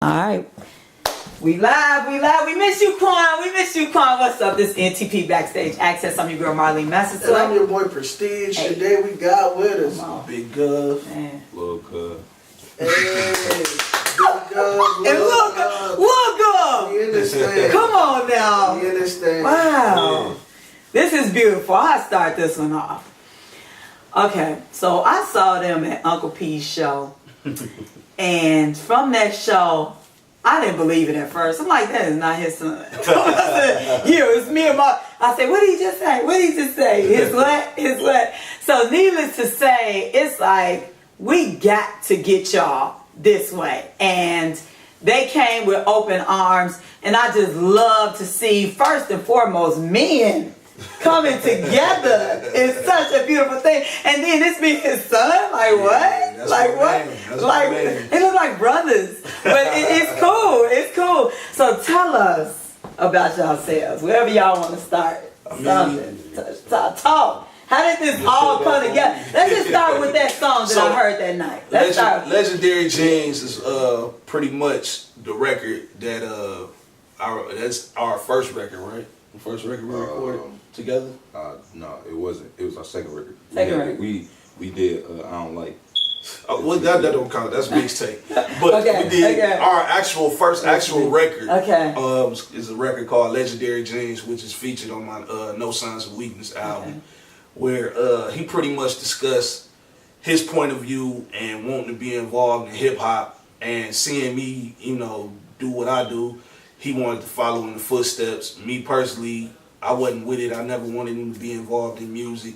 All right. We live. We miss you, Quan. What's up? This NTP Backstage Access. I'm your girl, Marlene Massasoit. And I'm your boy, Prestige. Hey. Today we got with us Big Gov, Lil Gov. Hey, Big Gov, Lil Gov. We in this thing. Come on now. We in this thing. Wow. This is beautiful. I'll start this one off. Okay, so I saw them at Uncle P's show. And from that show, I didn't believe it at first. I'm like, that is not his son. I said, it's me and my... I said, what did he just say? His what? So needless to say, it's like, we got to get y'all this way. And they came with open arms. And I just love to see, first and foremost, men coming together is such a beautiful thing. And then this be his son? Like what? Like what? Like they look like brothers. But it's cool. It's cool. So tell us about yourselves. Wherever y'all want to start. Talk. How did this all come together? Let's just start with that song that I heard that night. Let's start. Legendary Jeans is pretty much the record that that's our first record, right? The first record we recorded together? No, it wasn't. It was our second record. We did I Don't Like. Well, that don't count. That's mixtape. But we did our first actual record. Is a record called Legendary Jeans, which is featured on my No Signs of Weakness album, where he pretty much discussed his point of view and wanting to be involved in hip hop and seeing me, do what I do. He wanted to follow in the footsteps. Me personally, I wasn't with it. I never wanted him to be involved in music,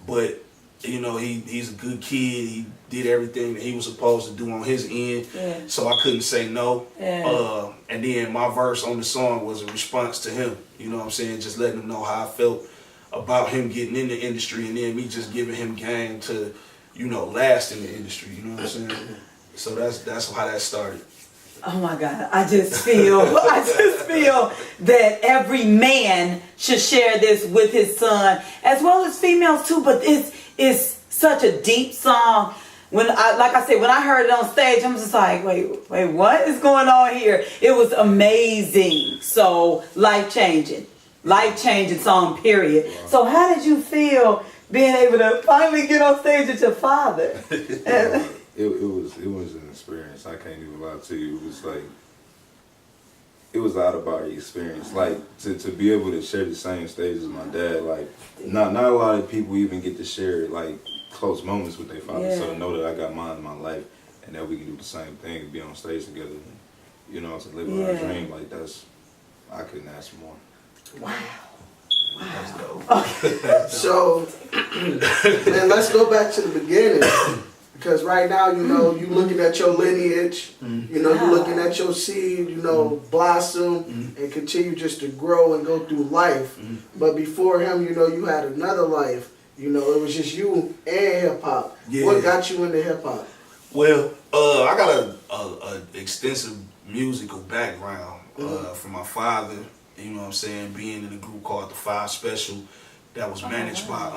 but he's a good kid. He did everything that he was supposed to do on his end, so I couldn't say no. And then my verse on the song was a response to him. You know what I'm saying? Just letting him know how I felt about him getting in the industry, and then me just giving him game to, last in the industry. You know what I'm saying? So that's how that started. Oh my God, I just feel that every man should share this with his son, as well as females too, but it's such a deep song. When I heard it on stage, I'm just like, wait, what is going on here? It was amazing. So life-changing song, period. Wow. So how did you feel being able to finally get on stage with your father? It was an experience. I can't even lie to you. It was out of body experience. Like to be able to share the same stage as my dad. Like not a lot of people even get to share like close moments with their father. So to know that I got mine in my life and that we can do the same thing and be on stage together, to live out our dream, like I couldn't ask for more. Wow. That's dope. Okay. So, man, let's go back to the beginning. Because right now, you looking at your lineage, you looking at your seed, blossom and continue just to grow and go through life. But before him, you had another life. It was just you and hip hop. Yeah. What got you into hip hop? Well, I got a extensive musical background from my father. You know what I'm saying? Being in a group called the Five Special that was managed by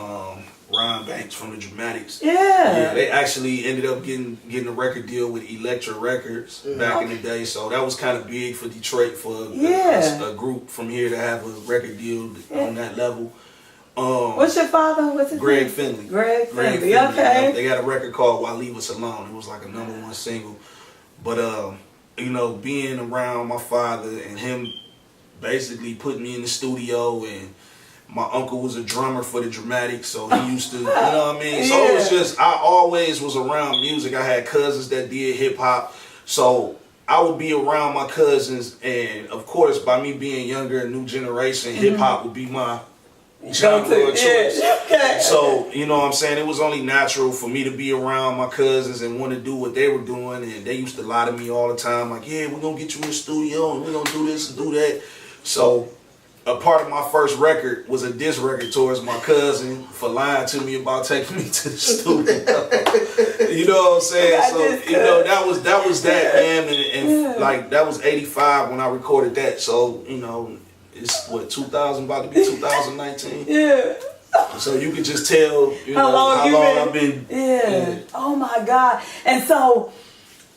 Ron Banks from the Dramatics. Yeah, they actually ended up getting a record deal with Elektra Records back in the day. So that was kind of big for Detroit for a group from here to have a record deal on that level. What's your father? What's his Greg name? Finley. Greg Finley. Okay. They got a record called Why Leave Us Alone. It was like a #1 single. But being around my father and him basically putting me in the studio, and my uncle was a drummer for the Dramatics, so he used to, So it was just, I always was around music. I had cousins that did hip hop, so I would be around my cousins, and of course, by me being younger, new generation, hip hop would be my genre of choice. So, it was only natural for me to be around my cousins and want to do what they were doing, and they used to lie to me all the time, like, yeah, we're going to get you in the studio, and we're going to do this and do that. So a part of my first record was a diss record towards my cousin for lying to me about taking me to the studio. You know what I'm saying? So, that was that, man. And like, that was 85 when I recorded that. So, it's 2000, about to be 2019. Yeah. So you can just tell how long I've been. Yeah. Oh my God. And so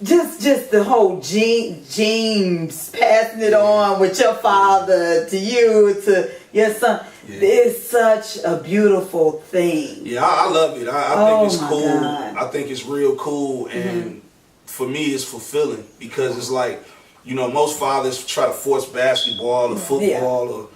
just the whole genes passing it on with your father to you to your son. Yeah. It's such a beautiful thing. Yeah, I love it. I think it's cool. God. I think it's real cool, and for me, it's fulfilling because it's like, you know, most fathers try to force basketball or football, or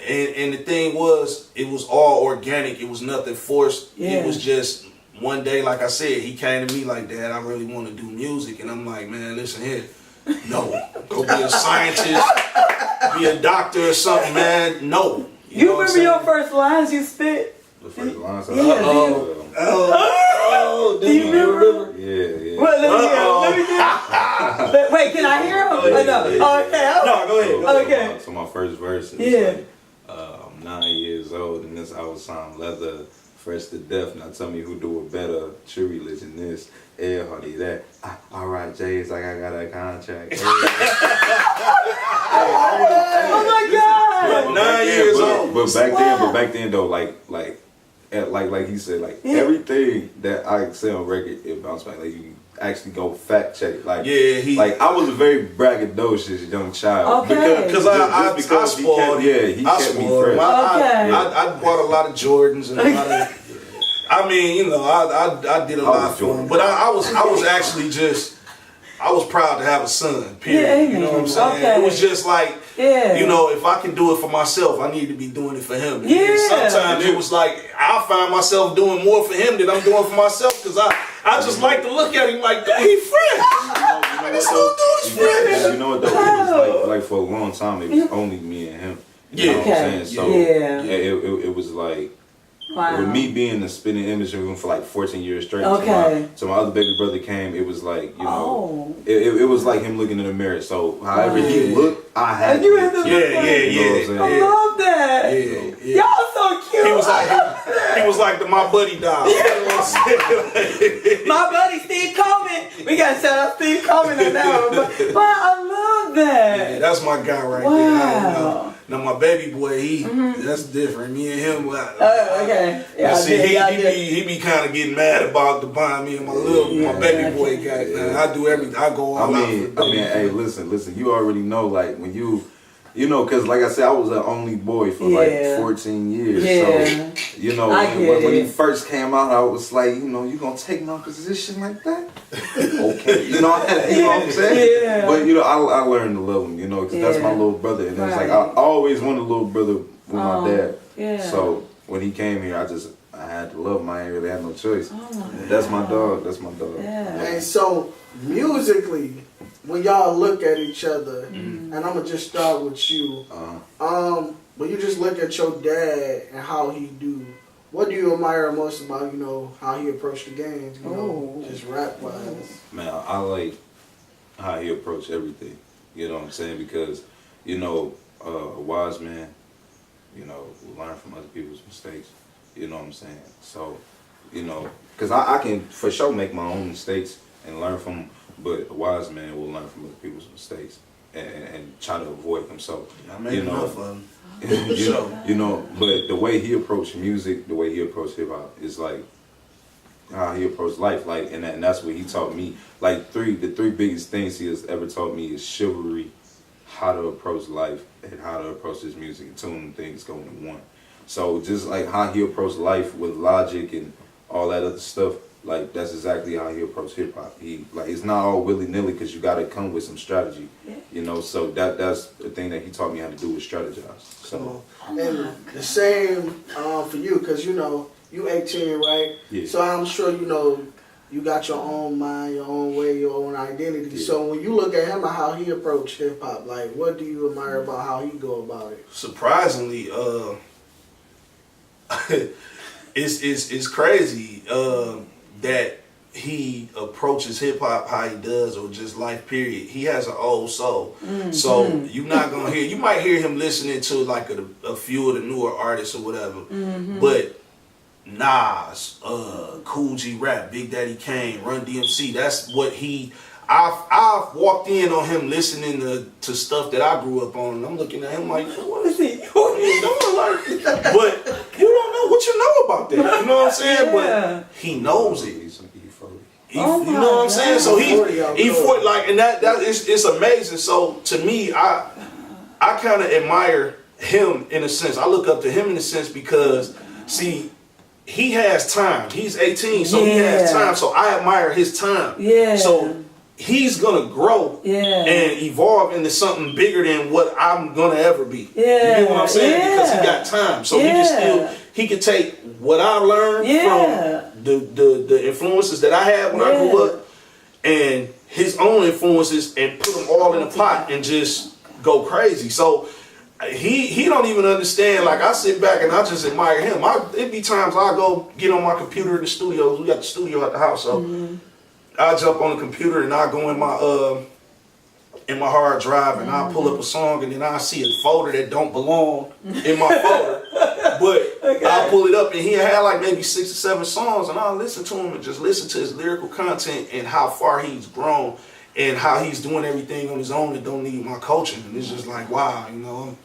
and the thing was, it was all organic. It was nothing forced. It was just one day, like I said, he came to me like, Dad, I really want to do music, and I'm like, man, listen here, no, go be a scientist, be a doctor or something, man. No. You remember your first lines you spit? The first lines. Do you remember? Yeah. Well, let me hear. Wait, can I hear him? Yeah, No. Okay. No, go ahead. Okay. So my first verse is like, I'm 9 years old and this outside leather, fresh to death. Now tell me who do it better. True religion this, air hardy that. Alright, Jay, it's like I got a contract. Oh my God! 9 years old. But back then though, like he said, like everything that I say on record, it bounced back. Like you actually go fact check it. Like like I was a very braggadocious young child. Okay. Because I spoiled he kept me fresh. I bought a lot of Jordans and a lot of. I mean, you know, I did a lot for him, but I was actually just. I was proud to have a son, period. Yeah, you know what I'm saying? Okay. It was just like, you know, if I can do it for myself, I need to be doing it for him. Yeah. Sometimes it was like, I find myself doing more for him than I'm doing for myself because I just like to look at him like, he fresh. You know what though? It was like for a long time, it was only me and him. You know what I'm saying? So it was like, with me being in the spinning industry room for like 14 years straight, so my other baby brother came, it was like, you know, it was like him looking in the mirror. So however he looked, I had to. I love that. Yeah. Y'all so cute. He was like my buddy dog. You know what I'm saying? My buddy Steve Coleman. We gotta shout out Steve Coleman on that one. But I love that. Yeah, that's my guy right there. Now my baby boy, that's different. Me and him. Okay. Yeah, he be kind of getting mad about the bond. Me and my baby boy guy. I do everything. I go all out. I mean, hey, listen. You already know, like when you know, because like I said, I was the only boy for like 14 years. So, you know, when he first came out, I was like, you know, you gonna take my position like that? Okay, you know what I'm saying? Yeah. But you know, I learned to love him, you know, because that's my little brother, and it's like I always wanted a little brother with my dad. Yeah. So when he came here, I had to love him. I ain't really had no choice. That's my dog. That's my dog. Yeah. And so musically, when y'all look at each other, and I'm gonna just start with you. When you just look at your dad and how he do, what do you admire most about, you know, how he approached the games, you know, just rap wise? Man, I like how he approached everything. You know what I'm saying? Because, you know, a wise man, you know, will learn from other people's mistakes. You know what I'm saying? So, you know, because I can for sure make my own mistakes and learn from them, but a wise man will learn from other people's mistakes and try to avoid them. So, I made enough of them. You know, but the way he approached music, the way he approached hip hop is like how he approached life. Like, and that's what he taught me. Like the three biggest things he has ever taught me is chivalry, how to approach life, and how to approach his music and tune things going to one. So just like how he approached life with logic and all that other stuff, like that's exactly how he approached hip hop. He like it's not all willy nilly because you got to come with some strategy, you know. So that's the thing that he taught me how to do is strategize. So and the same for you, because you know you 18, right? Yeah. So I'm sure you know you got your own mind, your own way, your own identity. Yeah. So when you look at him and how he approached hip hop, like what do you admire about how he go about it? Surprisingly, it's crazy that he approaches hip hop how he does, or just life period. He has an old soul, so you're not gonna hear. You might hear him listening to like a few of the newer artists or whatever, but Nas, Cool G Rap, Big Daddy Kane, Run DMC. That's what he. I've walked in on him listening to stuff that I grew up on, and I'm looking at him like, what is he doing? But you don't know what you know about that. You know what I'm saying? But he knows it. You know what I'm saying? So he fought like, and that it's amazing. So to me, I kind of admire him in a sense. I look up to him in a sense because, see, he has time. He's 18, so he has time. So I admire his time. Yeah. So he's gonna grow and evolve into something bigger than what I'm gonna ever be. Yeah. You get what I'm saying? Because he got time. So he can take what I learned from the influences that I had when I grew up and his own influences and put them all in a pot and just go crazy. So he don't even understand. Like, I sit back and I just admire him. It be times I go get on my computer in the studio. We got the studio at the house, so I jump on the computer and I go in my hard drive and I pull up a song and then I see a folder that don't belong in my folder. But I'll pull it up and he had like maybe 6 or 7 songs and I'll listen to him and just listen to his lyrical content and how far he's grown and how he's doing everything on his own and don't need my coaching. And it's just like, wow, you know,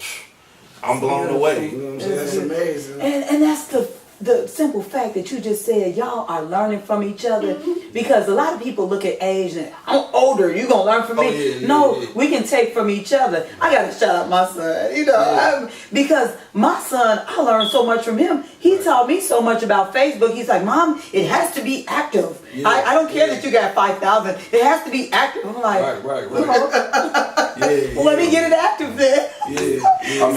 I'm blown away. You know what I'm saying? That's amazing. And that's the simple fact that you just said, y'all are learning from each other, because a lot of people look at age and I'm older, you gonna learn from me. We can take from each other. I gotta shout out my son, you know, because my son, I learned so much from him. He taught me so much about Facebook. He's like, Mom, it has to be active. I don't care that you got 5,000. It has to be active. I'm like, right. Well, let me get it active then.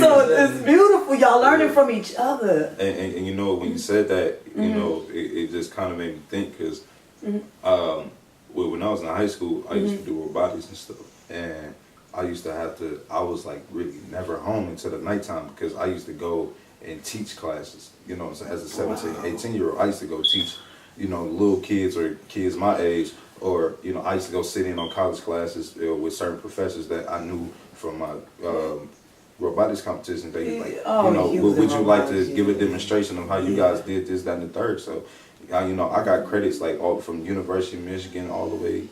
So it's beautiful. Y'all learning from each other. And you know, when you said that, you know, it just kind of made me think, because when I was in high school, I used to do robotics and stuff, and I used to I was like really never home until the nighttime, because I used to go and teach classes, you know what I'm saying, as a 17, 18-year-old. I used to go teach, you know, little kids or kids my age, or, you know, I used to go sit in on college classes with certain professors that I knew from my robotics competition. They like, you know, would you like to give a demonstration of how you guys did this, that, and the third? So, you know, I got credits like all from University of Michigan all the way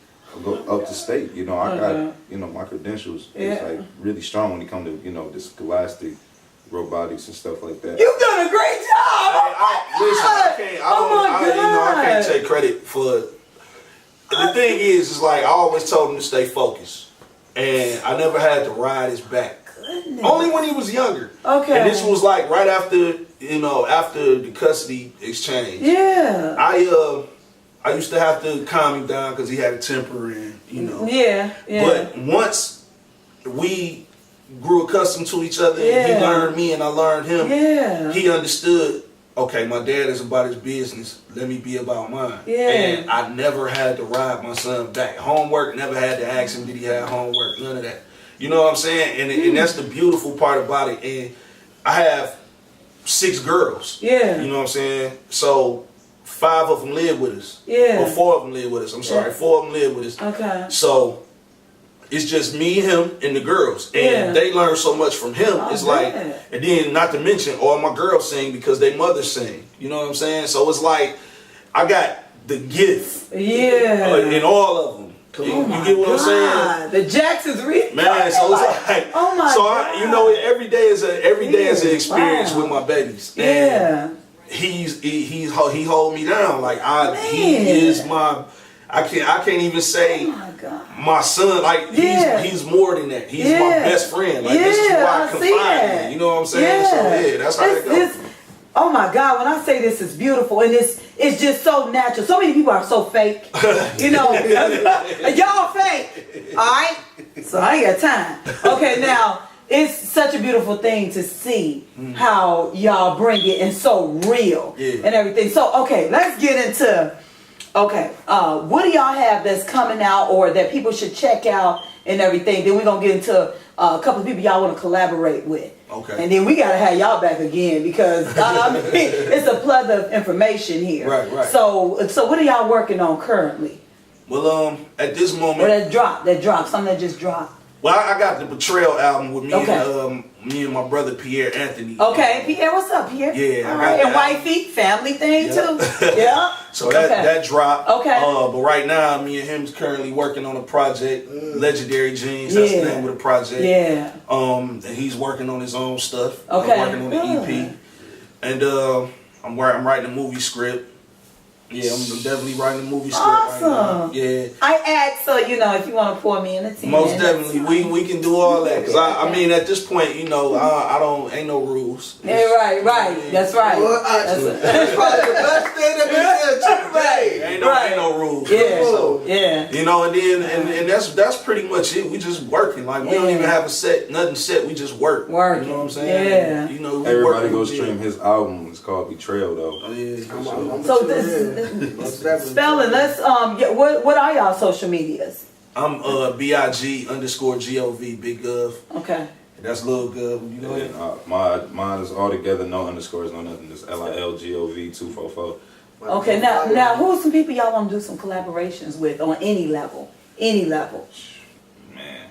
up to state. You know, I got, you know, my credentials is like really strong when it comes to, you know, the scholastic robotics and stuff like that. You've done a great job. I can't take credit for it. The thing is like, I always told him to stay focused, and I never had to ride his back. Only when he was younger. Okay. And this was like right after, you know, after the custody exchange. Yeah. I used to have to calm him down because he had a temper, and, you know. Yeah. But once we grew accustomed to each other, and he learned me and I learned him, he understood, okay, my dad is about his business, let me be about mine. And I never had to ride my son back. Homework, never had to ask him did he have homework, none of that. You know what I'm saying? And that's the beautiful part about it. And I have 6 girls. Yeah. You know what I'm saying? So 5 of them live with us. Yeah. Or 4 of them live with us. I'm sorry, 4 of them live with us. Okay. So it's just me, him, and the girls. And they learn so much from him. It's like, and then not to mention, all my girls sing because they mothers sing. You know what I'm saying? So it's like, I got the gift. Yeah. In all of them. You get what I'm saying? The Jackson's real. Man, so it's like, God. You know, every day is an experience with my babies. And he hold me down. Like he is my, I can't even say my son. Like he's more than that. He's my best friend. Like this is who I confide in. You know what I'm saying? So that's how it goes. Oh my God, when I say this is beautiful, and it's just so natural. So many people are so fake. You know, y'all fake. All right? So I ain't got time. Okay, now, it's such a beautiful thing to see how y'all bring it, and so real and everything. So, okay, let's get into, what do y'all have that's coming out or that people should check out and everything? Then we're going to get into a couple of people y'all want to collaborate with. Okay. And then we gotta have y'all back again because I mean, it's a plethora of information here. Right. So what are y'all working on currently? Well, at this moment, or that dropped, something that just dropped. Well, I got the Betrayal album with me and my brother Pierre Anthony. Okay, Pierre, what's up, Pierre? Yeah, all right. And wifey, family thing too. Yeah. So that dropped. Okay. But right now, me and him's currently working on a project, Legendary Genes. That's the name of the project. Yeah. And he's working on his own stuff. Okay. I'm working on the EP, and I'm writing a movie script. Yeah, I'm definitely writing a movie script Awesome. right now. Yeah. I asked, so you know, if you want to pour me in a tea. Most definitely, we can do all that. Cause I mean, at this point, you know, I don't ain't no rules. Yeah, right. That's right. Well, that's probably the best thing that we said today. Ain't no rules. Yeah, So, yeah. you know, and then and that's pretty much it. We just working. Like we don't even have a set, nothing set. We just work. You know what I'm saying? Yeah. You know, we Everybody work go with stream his album. It's called Betrayal, though. Oh yeah. So this spelling. Let's what are y'all social medias? I'm BIG_GOV Big Gov. Okay. That's Lil Gov. You know it. Mine is all together, no underscores, no nothing. It's LILGOV244. Okay. Now, who's some people y'all want to do some collaborations with on any level? Any level. Man,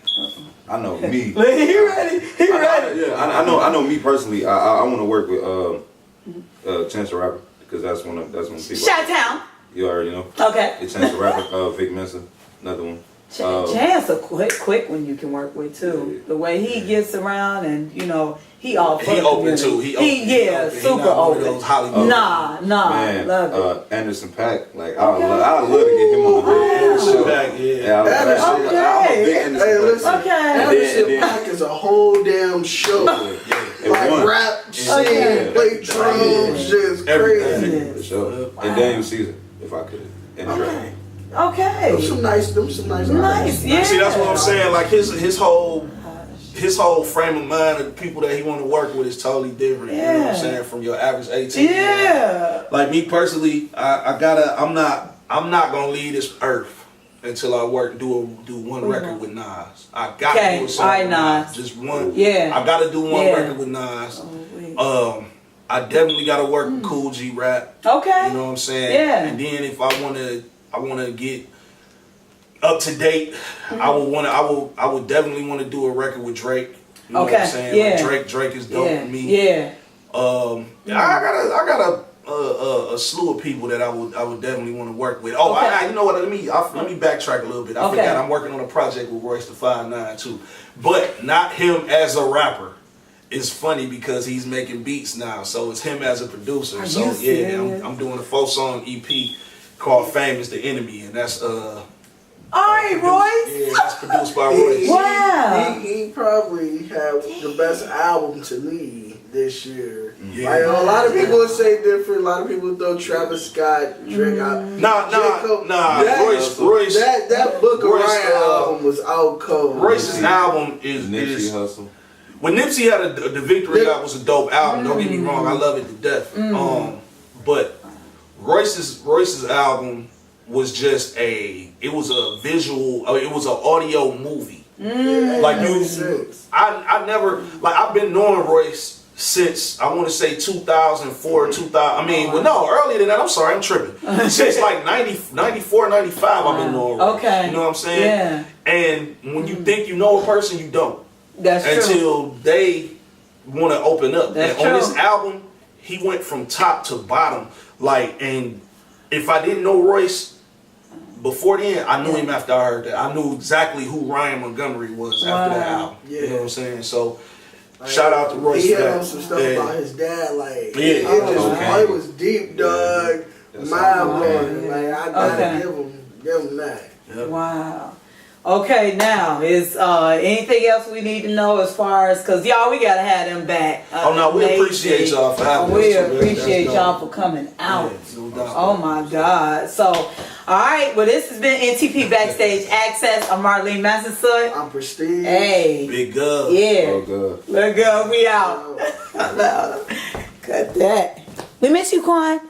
I know me. He ready. I know me personally. I want to work with Chance the Rapper because that's one people. Chi-Town. You already know. Okay. Chance the Rapper, Vic Mensa, another one. Chance a quick one you can work with too. The way he gets around and you know he all for He the open community. too. He open. super He not one of open. those Hollywood. Nah, Man, love it. Anderson .Paak, like I love to get him on the Anderson show. .Paak, yeah. Yeah, I'm a big Anderson Hey, .Paak. listen. Okay. Anderson And then- .Paak is a whole damn show. Like one. rap, sing, Okay. play drums, just Everything. crazy. For sure. Wow. And Daniel Caesar, if I could. And Drake. Okay. Them some nice Nice. Yeah. See, that's what I'm saying. Like his whole frame of mind of the people that he want to work with is totally different. You know what Yeah. I'm saying? From your average 18. Yeah. Like me personally, I'm not gonna leave this earth until I do one record with Nas. I gotta Okay. do a song Alright, with Nas. Nas. Just one. Yeah. I gotta do one Yeah. record with Nas. Oh, wait. I definitely gotta work with Cool G Rap. Okay. You know what I'm saying? Yeah. And then if I wanna get up to date, I would definitely want to do a record with Drake. You know what I'm saying? Yeah. Like Drake is dope for me. Yeah. I got a slew of people that I would definitely want to work with. Oh, Okay. you know what? Let me backtrack a little bit. I forgot I'm working on a project with Royce the 5'9" too, but not him as a rapper. It's funny because he's making beats now, so it's him as a producer. Are So you yeah, serious? I'm doing a 4-song EP called "Famous the Enemy," and that's All right, Royce. Yeah, that's produced by Royce. Wow. He probably had the best album to me this year. Yeah. Like, a lot of people would say different. A lot of people throw Travis Scott, Drake out. Nah. Royce. That Book of Royce, Ryan album was out cold. Royce's album is Nipsey Hussle. when Nipsey had the Victory Lap was a dope album. Don't get me wrong, I love it to death. But Royce's album was just it was a visual, it was an audio movie. Like I never, like I've been knowing Royce since I want to say 2004, 2000. I mean, well, no, earlier than that. I'm sorry, I'm tripping. Since like 94, 95, I've been knowing Royce. Okay. You know what I'm saying? Yeah. And when you think you know a person, you don't. That's true. Until they want to open up. That's and on true. this album, he went from top to bottom. Like, and if I didn't know Royce before then, I knew him after I heard that. I knew exactly who Ryan Montgomery was after that album. Yeah. You know what I'm saying? So, shout out to Royce. He for had that. on some stuff Yeah. about his dad, like Yeah. it was deep, dog. That's Mind all blowing. Like I gotta Okay. give him that. Yep. Wow. Okay, now is anything else we need to know as far as because y'all we gotta have them back. Oh no, we appreciate y'all for having us. We That's appreciate dope. y'all for coming out. Yeah, no doubt. Oh my God! So, all right. Well, this has been NTP Backstage Access. I'm Marlene Massasoit. I'm Prestige. Hey, Big Gov. yeah. Oh, God. Let go. We out. Cut that. We miss you, Quan.